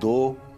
2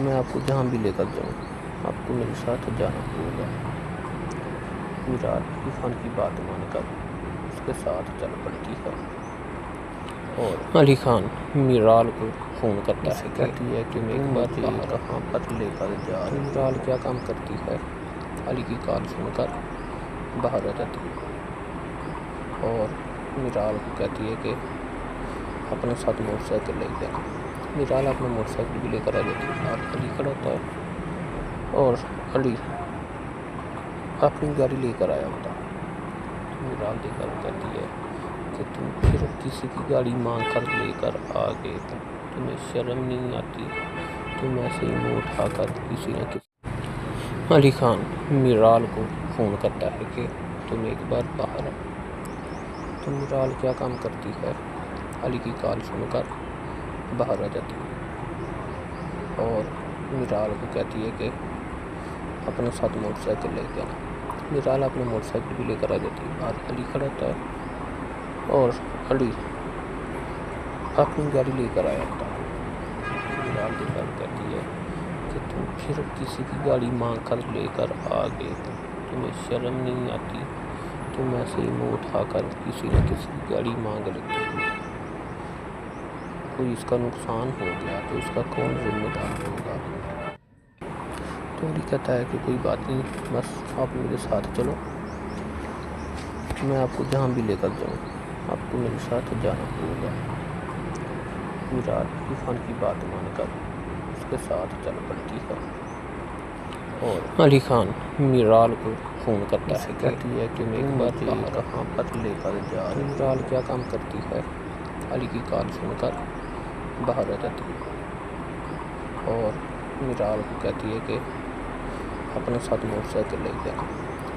میں آپ کو جہاں بھی لے کر جاؤں آپ کو میرے ساتھ جانا ہوگا۔ میرال عرفان کی بات مان کر اس کے ساتھ چل پڑتی ہے اور علی خان میرال کو فون کرتا ہے، کہتی ہے کہ میں ایک بار کہاں پر لے کر جا رہی ہوں۔ میرال کیا کام کرتی ہے، علی کی کال سن کر باہر آ جاتی ہے اور میرال کو کہتی ہے کہ اپنے ساتھ موٹر سائیکل لے گیا۔ میرال اپنا موٹر سائیکل بھی لے کر آ جاتی ہے اور علی کھڑا ہوتا ہے اور علی اپنی گاڑی لے کر آیا ہوتا ہے۔ میرال دیکھ کر کہتی ہے کہ تم پھر کسی کی گاڑی مانگ کر لے کر آ گئے، تمہیں شرم نہیں آتی، تم ایسے ہی منہ اٹھا کر کسی نہ کسی۔ علی خان میرال کو فون کرتا ہے کہ تم ایک بار باہر آؤ۔ تو میرال کیا کام کرتی ہے، علی کی کال سن کر باہر آ جاتی ہے اور میرال کو کہتی ہے کہ اپنے ساتھ موٹر سائیکل لے کے آنا۔ میرال اپنا موٹر سائیکل بھی لے کر آ جاتی ہے اور علی کھڑا ہوتا ہے اور علی اپنی گاڑی لے کر آیا ہوتا ہے۔ میرال دیکھ کر کہتی ہے کہ تم پھر کسی کی گاڑی مانگ کر لے کر آ گئے، تمہیں شرم نہیں آتی، تم ایسے ہی منہ اٹھا کر کسی نہ کسی کی گاڑی مانگ لیتے ہو، کوئی اس کا نقصان ہو گیا تو اس کا کون ذمہ دار ہوگا۔ تو علی کہتا ہے کہ کوئی بات نہیں، بس آپ میرے ساتھ چلو، میں آپ کو جہاں بھی لے کر جاؤں آپ کو میرے ساتھ جانا ہوگا۔ میرال عرفان کی بات مان کر اس کے ساتھ چل پڑتی ہے اور علی خان میرال کو فون کرتا ہے، کہتی ہے کہ میں ایک بار کہاں پر لے کر جا رہی ہوں۔ میرال کیا کام کرتی ہے، علی کی کال سن کر باہر آ جاتی ہے اور میرال کو کہتی ہے کہ اپنے ساتھ موٹر سائیکل لے کے آنا۔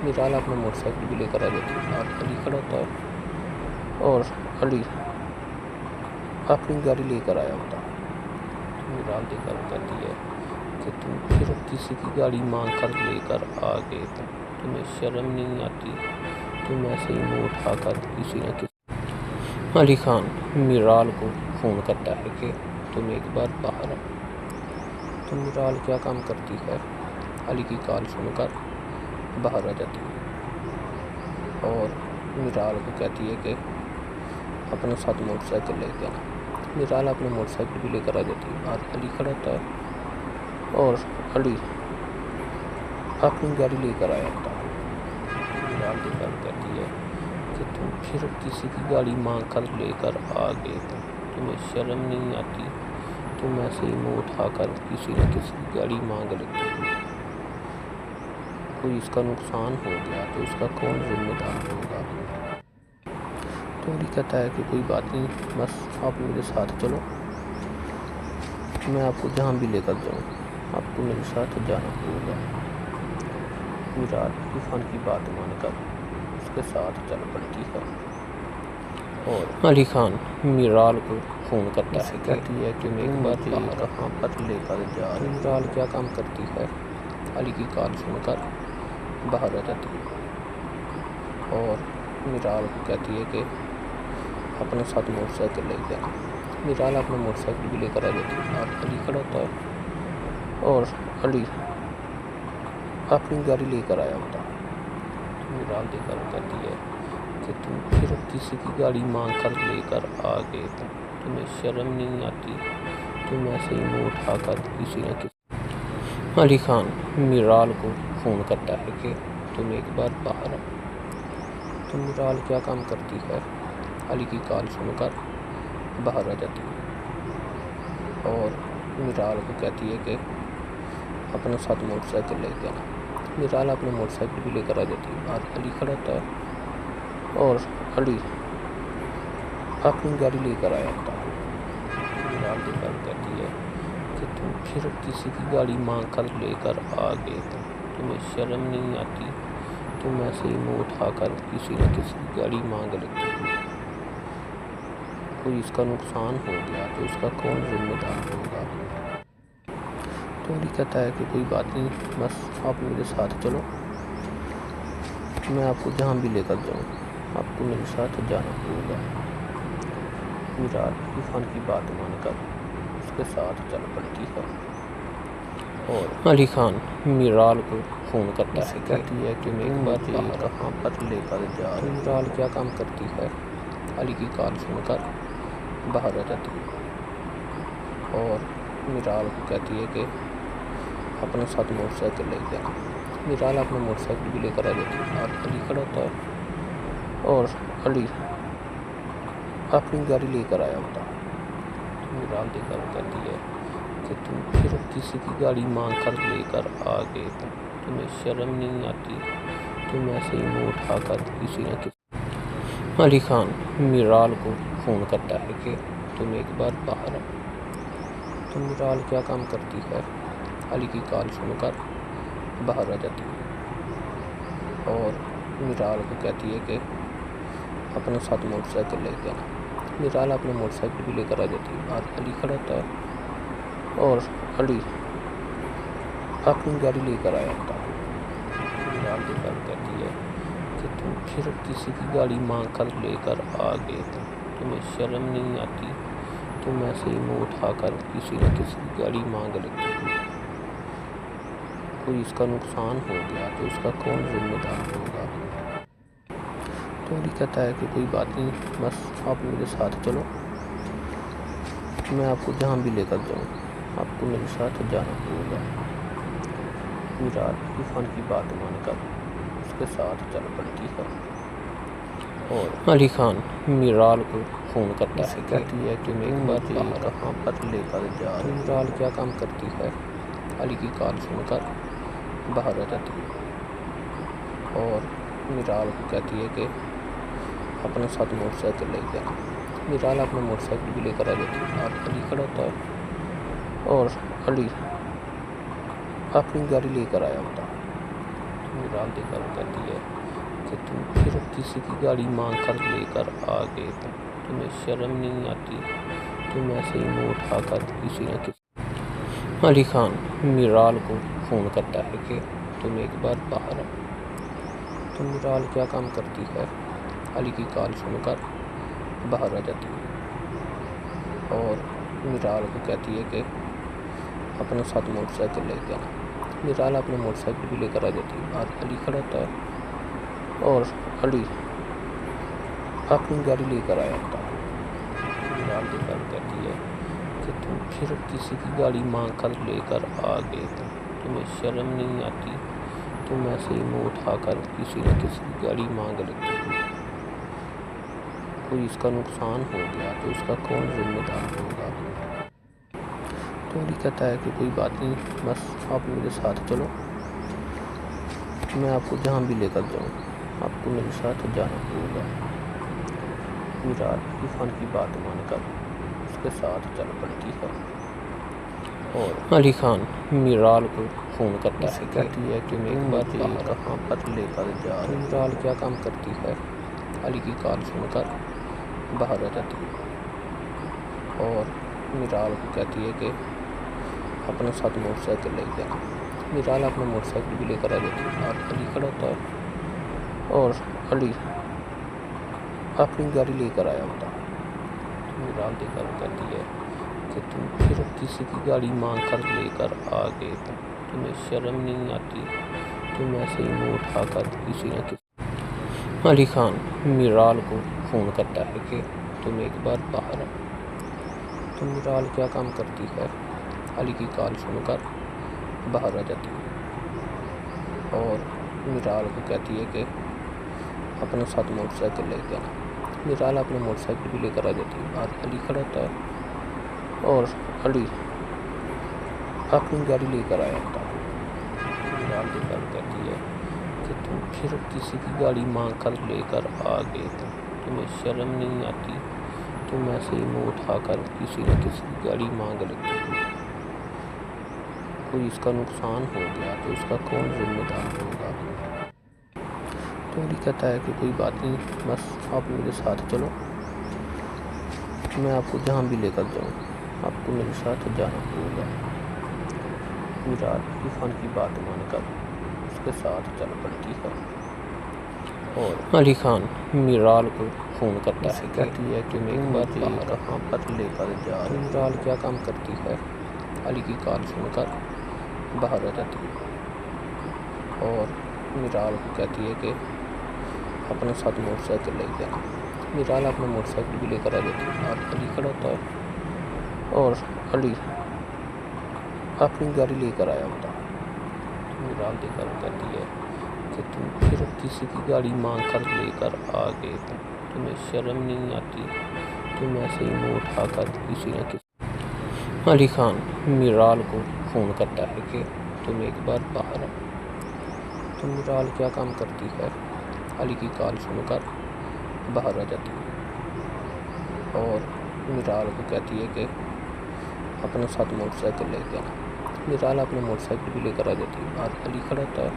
میرال اپنا موٹر سائیکل بھی لے کر آ جاتی ہے اور علی کھڑا ہوتا ہے اور علی اپنی گاڑی لے کر آیا ہوتا ہے۔ میرال دیکھ کر کہتی ہے کہ تم پھر کسی کی گاڑی مانگ کر لے کر آ گئے، تمہیں شرم نہیں آتی، تم ایسے ہی منہ اٹھا کر کسی نہ کسی۔ علی خان میرال کو فون کرتا ہے کہ تم ایک بار باہر آؤ۔ تو میرال کیا کام کرتی ہے، علی کی کال سن کر باہر آ جاتی ہے اور میرال کو کہتی ہے کہ اپنے ساتھ موٹر سائیکل لے کے آنا۔ میرال اپنا موٹر سائیکل بھی لے کر آ جاتی ہے اور علی کھڑا ہوتا ہے اور علی اپنی گاڑی لے کر آیا ہوتا ہے۔ میرال دیکھ کر کہتی ہے کہ تم پھر کسی کی گاڑی مانگ کر لے کر آ گئے، تمہیں شرم نہیں آتی، تم ایسے ہی منہ اٹھا کر کسی نہ کسی کی گاڑی مانگ لیتے ہو، کوئی اس کا نقصان ہو گیا تو اس کا کون ذمہ دار ہوگا۔ تو علی کہتا ہے کہ کوئی بات نہیں، بس آپ میرے ساتھ چلو، میں آپ کو جہاں بھی لے کر جاؤں آپ کو میرے ساتھ جانا ہوگا۔ میرال عرفان کی بات مان کر اس کے ساتھ چل پڑتی ہے اور علی خان میرال کو فون کرتا ہے، کہتی ہے کہ میں ایک بار کہاں پر لے کر جا رہی ہوں۔ میرال کیا کام کرتی ہے، علی کی کال سن کر باہر آ جاتی ہے اور میرال کو کہتی ہے کہ اپنے ساتھ موٹر سائیکل لے کے آنا۔ میرال اپنا موٹر سائیکل بھی لے کر آ جاتی ہے اور علی کھڑا ہوتا ہے اور علی اپنی گاڑی لے کر آیا ہوتا ہے۔ میرال دیکھ کر کہتی ہے کہ تم پھر کسی کی گاڑی مانگ کر لے کر آ گئے، تمہیں شرم نہیں آتی، تم ایسے ہی منہ اٹھا کر کسی نہ کسی۔ علی خان میرال کو فون کرتا ہے کہ تم ایک بار باہر آؤ۔ تو میرال کیا کام کرتی ہے، علی کی کال سن کر باہر آ جاتی ہے اور میرال کو کہتی ہے کہ اپنے ساتھ موٹر سائیکل لے کے آنا۔ میرال اپنا موٹر سائیکل بھی لے کر آ جاتی ہے اور علی کھڑا ہوتا ہے اور علی اپنی گاڑی لے کر آیا ہوتا ہے۔ میرال دیکھ کر کہتی ہے کہ تم پھر کسی کی گاڑی مانگ کر لے کر آ گئے، تمہیں شرم نہیں آتی، تم ایسے ہی منہ اٹھا کر کسی نہ کسی کی گاڑی مانگ لیتے ہو، کوئی اس کا نقصان ہو گیا تو اس کا کون ذمہ دار ہوگا۔ تو علی کہتا ہے کہ کوئی بات نہیں، بس آپ میرے ساتھ چلو، میں آپ کو جہاں بھی لے کر جاؤں آپ کو میرے ساتھ جانا ہوگا۔ میرال عرفان کی بات مان کر اس کے ساتھ چل پڑتی ہے اور علی خان میرال کو فون کرتا ہے، کہتی ہے کہ میں ایک بار کہاں پر لے کر جا رہی ہوں۔ میرال کیا کام کرتی ہے؟ علی کی کال سن کر باہر آ جاتی ہے اور میرال کو کہتی ہے کہ اپنے ساتھ موٹر سائیکل لے جانا۔ میرال اپنا موٹر سائیکل بھی لے کر آ جاتی ہے اور علی کھڑا ہوتا ہے اور علی اپنی گاڑی لے کر آیا ہوتا ہے۔ میرال دیکھ کر کہتی ہے کہ تم پھر کسی کی گاڑی مانگ کر لے کر آ گئے، تمہیں شرم نہیں آتی؟ تم ایسے ہی منہ اٹھا کر کسی نہ کسی۔ علی خان میرال کو فون کرتا ہے کہ تم ایک بار باہر آؤ۔ تو میرال کیا کام کرتی ہے؟ علی کی کال سن کر باہر آ جاتی ہے اور میرال کو کہتی ہے کہ اپنے ساتھ موٹر سائیکل لے کے آنا۔ میرال اپنا موٹر سائیکل بھی لے کر آ جاتی ہے اور علی کھڑا ہوتا ہے اور علی اپنی گاڑی لے کر آیا ہوتا ہے۔ میرال دیکھ کر کہتی ہے کہ تم پھر کسی کی گاڑی مانگ کر لے کر آ گئے، تمہیں شرم نہیں آتی؟ تم ایسے ہی منہ اٹھا کر کسی نہ کسی کی گاڑی مانگ لیتی ہو۔ کوئی اس کا نقصان ہو گیا تو اس کا کون ذمہ دار ہوگا؟ تو علی کہتا ہے کہ کوئی بات نہیں، بس آپ میرے ساتھ چلو، میں آپ کو جہاں بھی لے کر جاؤں آپ کو میرے ساتھ جانا ہوگا۔ میرال عرفان کی بات مان کر اس کے ساتھ چل پڑتی ہے اور علی خان میرال کو فون کرتا ہے، کہتی ہے کہ میں ایک بار کہاں پر لے کر جا رہی ہوں۔ میرال کیا کام کرتی ہے؟ علی کی کال سن کر باہر آ جاتی ہے اور میرال کو کہتی ہے کہ اپنے ساتھ موٹر سائیکل لے کے آنا۔ میرال اپنا موٹر سائیکل بھی لے کر آ جاتی ہے اور علی کھڑا ہوتا ہے اور علی اپنی گاڑی لے کر آیا ہوتا ہے۔ میرال دیکھ کر کہتی ہے کہ تم پھر کسی کی گاڑی مانگ کر لے کر آ گئے، تمہیں شرم نہیں آتی؟ تم ایسے ہی منہ اٹھا کر کسی نہ کسی۔ علی خان میرال کو فون کرتا ہے کہ تم ایک بار باہر آؤ۔ تو میرال کیا کام کرتی ہے؟ علی کی کال سن کر باہر آ جاتی ہے اور میرال کو کہتی ہے کہ اپنے ساتھ موٹر سائیکل لے کے آنا۔ میرال اپنا موٹر سائیکل بھی لے کر آ جاتی ہے اور علی کھڑا ہوتا ہے اور علی اپنی گاڑی لے کر آیا ہوتا ہے۔ میرال دیکھ کر کہتی ہے کہ تم پھر کسی کی گاڑی مانگ کر لے کر آ گئے، تمہیں شرم نہیں آتی؟ تم ایسے ہی منہ اٹھا کر کسی نہ کسی کی گاڑی مانگ لیتی ہو۔ کوئی اس کا نقصان ہو گیا تو اس کا کون ذمہ دار ہوگا؟ تو علی کہتا ہے کہ کوئی بات نہیں، بس آپ میرے ساتھ چلو، میں آپ کو جہاں بھی لے کر جاؤں آپ کو میرے ساتھ جانا ہوگا۔ میرال عرفان کی بات مان کر اس کے ساتھ چل پڑتی ہے اور علی خان میرال کو فون کرتا ہے، کہتی ہے کہ میں ایک بار کہاں پر لے کر جا رہی ہوں۔ میرال کیا کام کرتی ہے؟ علی کی کال سن کر باہر آ جاتی ہے اور میرال کو کہتی ہے کہ اپنے ساتھ موٹر سائیکل لے کے آنا۔ میرال اپنا موٹر سائیکل بھی لے کر آ جاتی ہے اور علی کھڑا ہوتا ہے اور علی اپنی گاڑی لے کر آیا ہوتا ہے۔ میرال دیکھ کر کہتی ہے کہ تم پھر کسی کی گاڑی مانگ کر لے کر آ گئے، تمہیں شرم نہیں آتی؟ تم ایسے ہی منہ اٹھا کر کسی نہ کسی۔ علی خان میرال کو فون کرتا ہے کہ تم ایک بار باہر آؤ۔ تو میرال کیا کام کرتی ہے؟ علی کی کال سن کر باہر آ جاتی ہے اور میرال کو کہتی ہے کہ اپنے ساتھ موٹر سائیکل لے کے آنا۔ میرال اپنا موٹر سائیکل بھی لے کر آ جاتی ہے اور علی کھڑا ہوتا ہے اور علی اپنی گاڑی لے کر آیا ہوتا ہے۔ میرال دیکھ کر کہتی ہے کہ تم پھر کسی کی گاڑی مانگ کر لے کر آ گئے، تمہیں شرم نہیں آتی؟ تم ایسے ہی منہ اٹھا کر کسی نہ کسی کی گاڑی مانگ لیتی ہو۔ کوئی اس کا نقصان ہو گیا تو اس کا کون ذمہ دار ہوگا؟ تو علی کہتا ہے کہ کوئی بات نہیں، بس آپ میرے ساتھ چلو، میں آپ کو جہاں بھی لے کر جاؤں آپ کو میرے ساتھ جانا ہوگا۔ میرال عرفان کی بات مان کر اس کے ساتھ چل پڑتی ہے اور علی خان میرال کو فون کرتا ہے، کہتی ہے کہ میں ایک بار کہاں پر لے کر جا رہی ہوں۔ میرال کیا کام کرتی ہے؟ علی کی کال سن کر باہر آ جاتی ہے اور میرال کو کہتی ہے کہ اپنے ساتھ موٹر سائیکل لے کے آنا۔ میرال اپنا موٹر سائیکل بھی لے کر آ جاتی ہے اور علی کھڑا ہوتا ہے اور علی اپنی گاڑی لے کر آیا ہوتا ہے۔ میرال دیکھ کر کہتی ہے کہ تم پھر کسی کی گاڑی مانگ کر لے کر آ گئے، تمہیں شرم نہیں آتی؟ تم ایسے ہی منہ اٹھا کر کسی نہ کسی۔ علی خان میرال کو فون کرتا ہے کہ تم ایک بار باہر آؤ۔ تو میرال کیا کام کرتی ہے؟ علی کی کال سن کر باہر آ جاتی ہے اور میرال کو کہتی ہے کہ اپنے ساتھ موٹر سائیکل لے کے آنا۔ میرال اپنے موٹر سائیکل بھی لے کر آ جاتی ہے اور علی کھڑا ہوتا ہے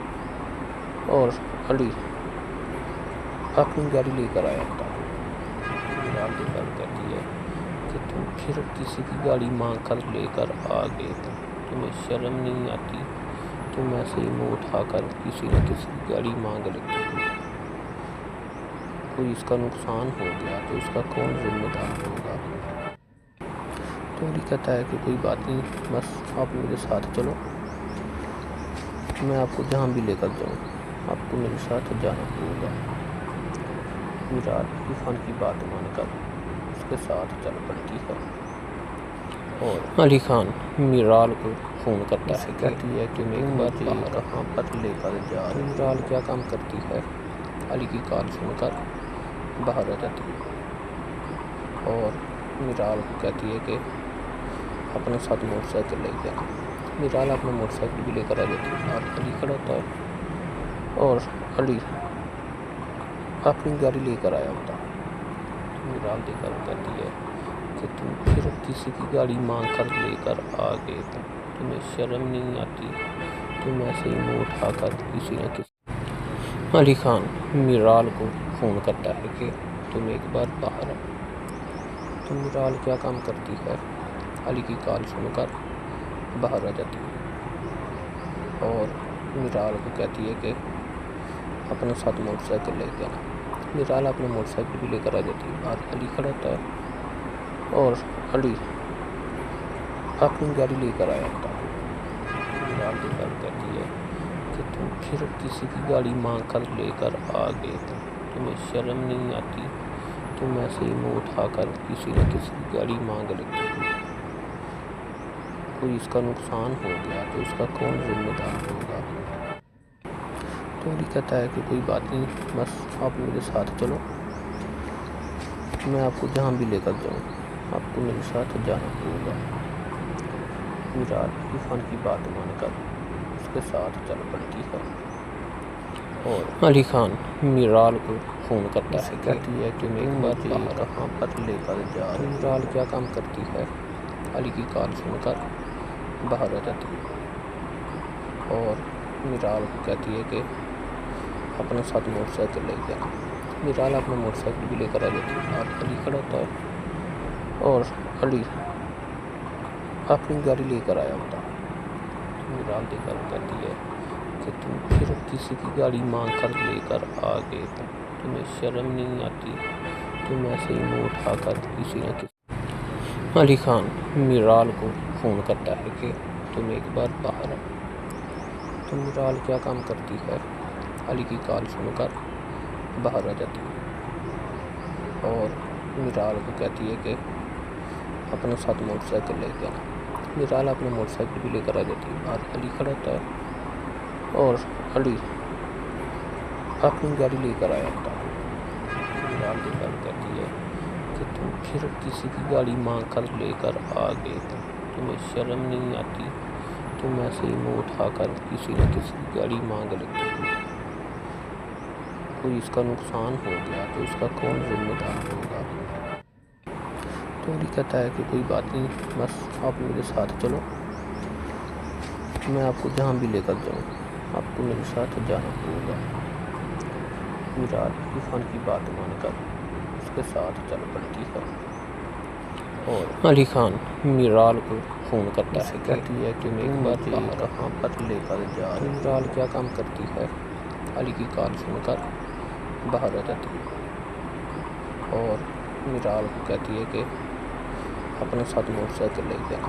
اور علی اپنی گاڑی لے کر آیا ہوتا ہے۔ میرال کی کال کہتی ہے کہ تم پھر کسی کی گاڑی مانگ کر لے کر آ گئے، تمہیں شرم نہیں آتی؟ تم ایسے ہی منہ اٹھا کر کسی نہ کسی کی گاڑی مانگ لیتے ہو۔ کوئی اس کا نقصان ہو گیا تو اس کا کون ذمہ دار ہوگا؟ تو علی کہتا ہے کہ کوئی بات نہیں، بس آپ میرے ساتھ چلو، میں آپ کو جہاں بھی لے کر جاؤں آپ کو میرے ساتھ جانا ہوگا۔ میرال عرفان کی بات مان کر اس کے ساتھ چل پڑتی ہے اور علی خان میرال کو فون کرتا ہے، کہتی ہے کہ میں ایک بار کہاں پر لے کر جا رہی ہوں۔ میرال کیا کام کرتی ہے؟ علی کی کال سن کر باہر آ جاتی ہے اور میرال کو کہتی ہے کہ اپنے ساتھ موٹر سائیکل لے کے آنا۔ میرال اپنا موٹر سائیکل بھی لے کر آ جاتی ہے اور علی کھڑا ہوتا ہے اور علی اپنی گاڑی لے کر آیا ہوتا ہے۔ میرال دیکھ کر کہتی ہے کہ تم پھر کسی کی گاڑی مانگ کر لے کر آ گئے، تمہیں شرم نہیں آتی؟ تم ایسے ہی منہ اٹھا کر کسی نہ کسی۔ علی خان میرال کو فون کرتا ہے کہ تم ایک بار باہر آؤ۔ تو میرال کیا کام کرتی ہے؟ علی کی کال سن کر باہر آ جاتی ہے اور میرال کو کہتی ہے کہ اپنے ساتھ موٹر سائیکل لے کے آنا۔ میرال اپنا موٹر سائیکل بھی لے کر آ جاتی ہے اور علی کھڑا ہوتا ہے اور علی اپنی گاڑی لے کر آیا ہوتا ہے۔ میرال کی کال کہتی ہے کہ تم پھر کسی کی گاڑی مانگ کر لے کر آ گئے، تمہیں شرم نہیں آتی؟ تم ایسے ہی منہ اٹھا کر کسی نہ کسی کی گاڑی مانگ لیتے ہو۔ کوئی اس کا نقصان ہو گیا تو اس کا کون ذمہ دار ہوگا؟ تو علی کہتا ہے کہ کوئی بات نہیں، بس آپ میرے ساتھ چلو، میں آپ کو جہاں بھی لے کر جاؤں آپ کو میرے ساتھ جانا ہوگا۔ میرال عرفان کی بات مان کر اس کے ساتھ چل پڑتی ہے اور علی خان میرال کو فون کرتا ہے، کہتی ہے کہ میں ایک بار کہاں پر لے کر جا رہی ہوں۔ میرال کیا کام کرتی ہے؟ علی کی کال سن کر باہر آ جاتی ہے اور میرال کو کہتی ہے کہ اپنے ساتھ موٹر سائیکل لے کے آنا۔ میرال اپنا موٹر سائیکل بھی لے کر آ جاتی ہے اور علی کھڑا ہوتا ہے اور علی اپنی گاڑی لے کر آیا ہوتا ہے۔ میرال دیکھ کر کہتی ہے کہ تم پھر کسی کی گاڑی مانگ کر لے کر آ گئے، تمہیں شرم نہیں آتی؟ تم ایسے ہی منہ اٹھا کر کسی نہ کسی۔ علی خان میرال کو فون کرتا ہے کہ تم ایک بار باہر آؤ۔ تو میرال کیا کام کرتی ہے؟ علی کی کال سن کر باہر آ جاتی ہے اور میرال کو کہتی ہے کہ اپنے ساتھ موٹر سائیکل لے کے آنا۔ میرال اپنا موٹر سائیکل بھی لے کر آ جاتی ہے اور علی کھڑا ہوتا ہے اور علی اپنی گاڑی لے کر آیا ہوتا ہے۔ میرال کی کال کہتی ہے کہ تم پھر کسی کی گاڑی مانگ کر لے کر آ گئے، تمہیں شرم نہیں آتی؟ تم ایسے ہی منہ اٹھا کر کسی نہ کسی کی گاڑی مانگ لیتے ہو۔ کوئی اس کا نقصان ہو گیا تو اس کا کون ذمہ دار ہوگا؟ تو علی کہتا ہے کہ کوئی بات نہیں، بس آپ میرے ساتھ چلو، میں آپ کو جہاں بھی لے کر جاؤں آپ کو میرے ساتھ جانا ہوگا۔ میرال عرفان کی بات مان کر اس کے ساتھ چل پڑتی ہے اور علی خان میرال کو فون کرتا ہے، کہتی ہے کہ میں ایک بار کہاں پر لے کر جا رہی ہوں۔ میرال کیا کام کرتی ہے؟ علی کی کال سن کر باہر آ جاتی ہے اور میرال کو کہتی ہے کہ اپنے ساتھ موٹر سائیکل لے کے آنا۔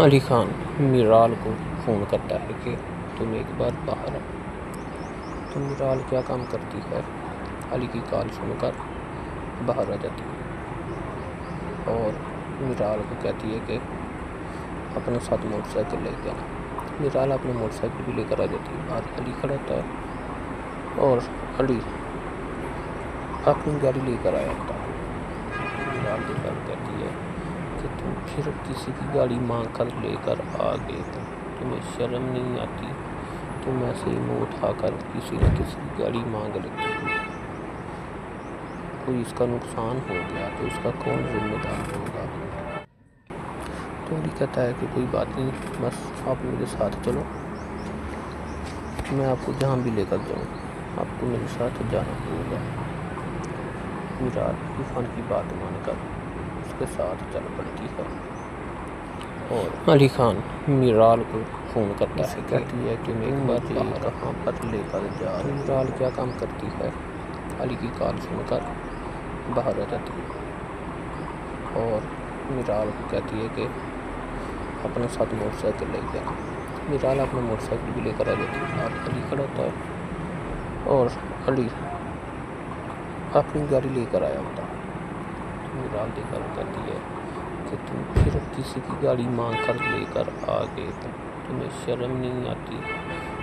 علی خان میرال کو فون کرتا ہے کہ تم ایک بار باہر آؤ۔ تو میرال کیا کام کرتی ہے؟ علی کی کال سن کر باہر آ جاتی ہے اور میرال کو کہتی ہے کہ اپنے ساتھ موٹر سائیکل لے کے آنا۔ میرال اپنے موٹر سائیکل بھی لے کر آ جاتی ہے۔ باہر علی کھڑا ہوتا ہے اور علی اپنی گاڑی لے کر آیا ہوتا ہے۔ میرال کی کال کہتی ہے کہ تم پھر کسی کی گاڑی مانگ کر لے کر آ گئے ہو، تمہیں شرم نہیں آتی؟ تم ایسے ہی منہ اٹھا کر کسی نہ کسی کی گاڑی مانگ لیتے ہو، کوئی اس کا نقصان ہو گیا تو اس کا کون ذمہ دار ہوگا؟ تو علی کہتا ہے کہ کوئی بات نہیں، بس آپ میرے ساتھ چلو، میں آپ کو جہاں بھی لے کر جاؤں آپ کو میرے ساتھ جانا ہوگا۔ میرال عرفان کی بات مان کر اس کے ساتھ چل پڑتی ہے اور علی خان میرال کو فون کرتا ہے، کہتی ہے کہ میں ایک بار کہاں پر لے کر جا رہی ہوں۔ میرال کیا کام کرتی ہے؟ علی کی کال سن کر باہر آ جاتی ہے اور میرال کو کہتی ہے کہ اپنے ساتھ موٹر سائیکل لے کے آنا۔ میرال اپنا موٹر سائیکل بھی لے کر آ جاتی ہے اور علی کھڑا ہوتا ہے اور علی اپنی گاڑی لے کر آیا ہوتا ہے۔ میرال دیکھ کر کہتی ہے کہ تم پھر کسی کی گاڑی مانگ کر لے کر آ گئے ہو، تمہیں شرم نہیں آتی؟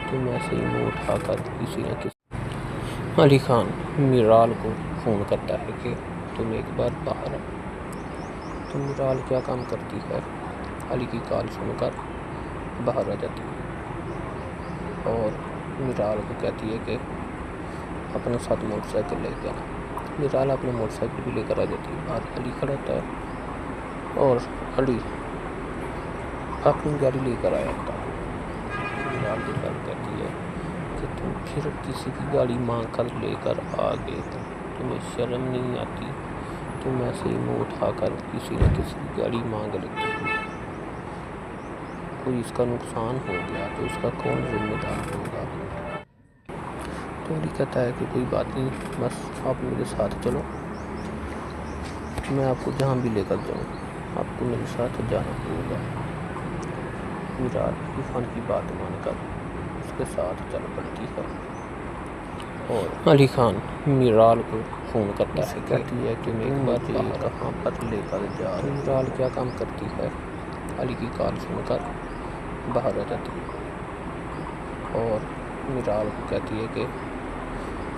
تم ایسے ہی منہ اٹھا کر کسی نہ کسی۔ علی خان میرال کو فون کرتا ہے کہ تم ایک بار باہر آؤ۔ تو میرال کیا کام کرتی ہے؟ علی کی کال سن کر باہر آ جاتی ہے اور میرال کو کہتی ہے کہ اپنے ساتھ موٹر سائیکل لے کے آنا۔ میرال اپنا موٹر سائیکل بھی لے کر آ جاتی ہے اور علی کھڑا ہوتا ہے اور علی اپنی گاڑی لے کر آیا ہوتا ہے۔ میرال کی کال کہتی ہے کہ تم پھر کسی کی گاڑی مانگ کر لے کر آ گئے ہو، تمہیں شرم نہیں آتی؟ تم ایسے ہی منہ اٹھا کر کسی نہ کسی کی گاڑی مانگ لیتے ہو، کوئی اس کا نقصان ہو گیا تو اس کا کون ذمہ دار ہوگا؟ تو علی کہتا ہے کہ کوئی بات نہیں، بس آپ میرے ساتھ چلو، میں آپ کو جہاں بھی لے کر جاؤں آپ کو میرے ساتھ جانا ہوگا۔ میرال عرفان کی بات مان کر اس کے ساتھ چل پڑتی ہے اور علی خان میرال کو فون کرتا ہے، کہتی ہے کہ میں ایک بار کہاں پر لے کر جا رہی ہوں۔ میرال کیا کام کرتی ہے؟ علی کی کال سن کر باہر آ جاتی ہے اور میرال کو کہتی ہے کہ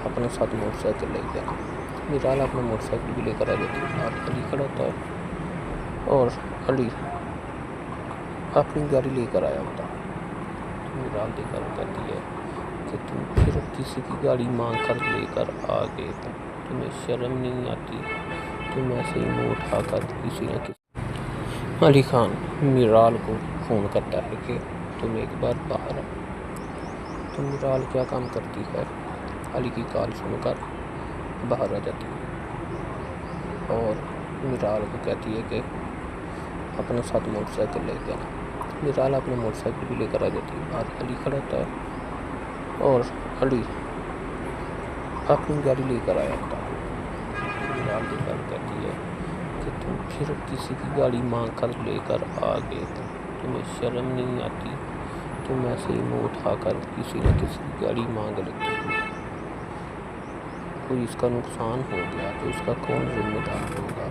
اپنے ساتھ موٹر سائیکل لے کے آنا۔ میرال اپنا موٹر سائیکل بھی لے کر آ جاتی ہے اور علی کھڑا ہوتا ہے اور علی اپنی گاڑی لے کر آیا ہوتا ہے۔ میرال دیکھ کر کہتی ہے کہ تم پھر کسی کی گاڑی مانگ کر لے کر آ گئے ہو، تمہیں شرم نہیں آتی؟ تم ایسے ہی منہ اٹھا کر کسی نہ کسی۔ علی خان میرال کو فون کرتا ہے کہ تم ایک بار باہر آؤ۔ تو میرال کیا کام کرتی ہے؟ علی کی کال سن کر باہر آ جاتی ہے اور میرال کو کہتی ہے کہ اپنے ساتھ موٹر سائیکل لے کے آنا۔ میرال اپنا موٹر سائیکل بھی لے کر آ جاتی ہے اور علی کھڑا ہوتا ہے اور علی اپنی گاڑی لے کر آیا ہوتا ہے۔ میرال کی کال کہتی ہے کہ تم پھر کسی کی گاڑی مانگ کر لے کر آ گئے ہو، تمہیں شرم نہیں آتی؟ تم ایسے ہی منہ اٹھا کر کسی نہ کسی کی گاڑی مانگ لیتے ہو، کوئی اس کا نقصان ہو گیا تو اس کا کون ذمہ دار ہوگا؟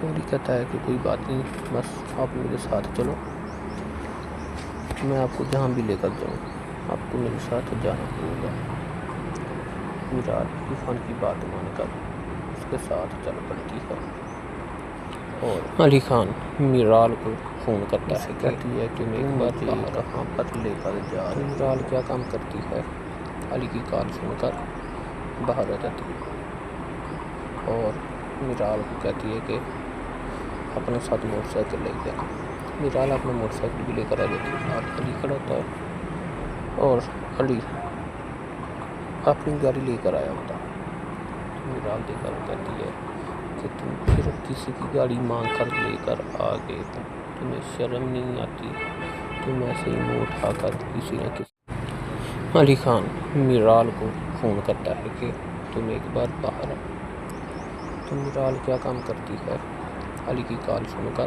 تو علی کہتا ہے کہ کوئی بات نہیں، بس آپ میرے ساتھ چلو، میں آپ کو جہاں بھی لے کر جاؤں آپ کو میرے ساتھ جانا ہوگا۔ میرال عرفان کی بات مان کر اس کے ساتھ چل پڑتی ہے اور علی خان میرال کو فون کرتا ہے، کہتی ہے کہ میں ایک بار کہاں پر لے کر جا رہی ہوں۔ میرال کیا کام کرتی ہے؟ علی کی کال سن کر باہر آ جاتی ہے اور میرال کو کہتی ہے کہ اپنے ساتھ موٹر سائیکل لے کے آنا۔ میرال اپنا موٹر سائیکل بھی لے کر آ جاتی ہے اور علی کھڑا ہوتا ہے اور علی اپنی گاڑی لے کر آیا ہوتا ہے۔ میرال دیکھ کر کہتی ہے کہ تم پھر کسی کی گاڑی مانگ کر لے کر آ گئے ہو، تمہیں شرم نہیں آتی؟ تم ایسے ہی منہ اٹھا کر کسی نہ کسی۔ علی خان میرال کو فون کرتا ہے کہ تم ایک بار باہر آؤ۔ تو میرال کیا کام کرتی ہے؟ علی کی کال سن کر